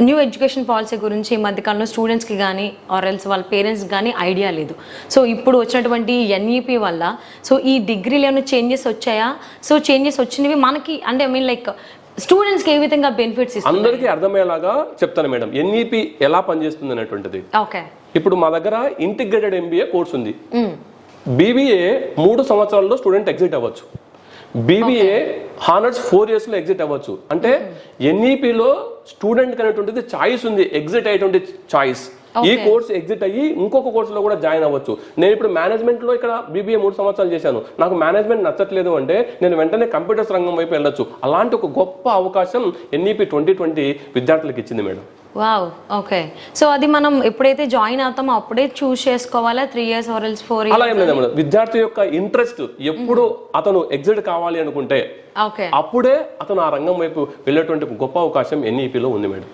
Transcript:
New education policy గురించి ఈ మధ్యకాలంలో స్టూడెంట్స్కి కానీ ఆర్ఎల్స్ వాళ్ళ పేరెంట్స్కి కానీ ఐడియా లేదు. సో ఇప్పుడు వచ్చినటువంటి ఎన్ఈపీ వల్ల సో ఈ డిగ్రీలో ఏమైనా చేంజెస్ వచ్చాయా? సో చేంజెస్ వచ్చినవి మనకి అంటే లైక్ స్టూడెంట్స్కి ఏ విధంగా బెనిఫిట్స్ ఇస్తుంది? అందరికీ అర్థమయ్యేలాగా చెప్తాను మేడం. ఎన్ఈపీ ఎలా పనిచేస్తుంది అనేటువంటిది. ఓకే, ఇప్పుడు మా దగ్గర ఇంటిగ్రేటెడ్ ఎంబీఏ కోర్స్ ఉంది. బీబీఏ 3 సంవత్సరాల్లో స్టూడెంట్ ఎగ్జిట్ అవ్వచ్చు. బీబీఏ హానర్స్ 4 years లో ఎగ్జిట్ అవ్వచ్చు. అంటే ఎన్ఈపీలో స్టూడెంట్ అనేటువంటిది చాయిస్ ఉంది, ఎగ్జిట్ అయ్యేటువంటి చాయిస్. ఈ కోర్స్ ఎగ్జిట్ అయ్యి ఇంకొక కోర్సులో కూడా జాయిన్ అవ్వచ్చు. నేను ఇప్పుడు మేనేజ్మెంట్ లో ఇక్కడ బీబీఏ 3 సంవత్సరాలు చేశాను, నాకు మేనేజ్మెంట్ నచ్చట్లేదు అంటే నేను వెంటనే కంప్యూటర్స్ రంగం వైపు వెళ్ళొచ్చు. అలాంటి ఒక గొప్ప అవకాశం ఎన్ఈపీ 2020 విద్యార్థులకు ఇచ్చింది మేడం. Wow, okay. సో అది మనం ఎప్పుడైతే జాయిన్ అవుతామో అప్పుడే చూస్ చేసుకోవాలా? 3 years or else 4 years? అలా ఏం లేదు. విద్యార్థి యొక్క ఇంట్రెస్ట్ ఎప్పుడు అతను ఎగ్జిట్ కావాలి అనుకుంటే అప్పుడే అతను ఆ రంగం వైపు వెళ్ళేటువంటి గొప్ప అవకాశం ఎన్ఈపీలో ఉంది మేడం.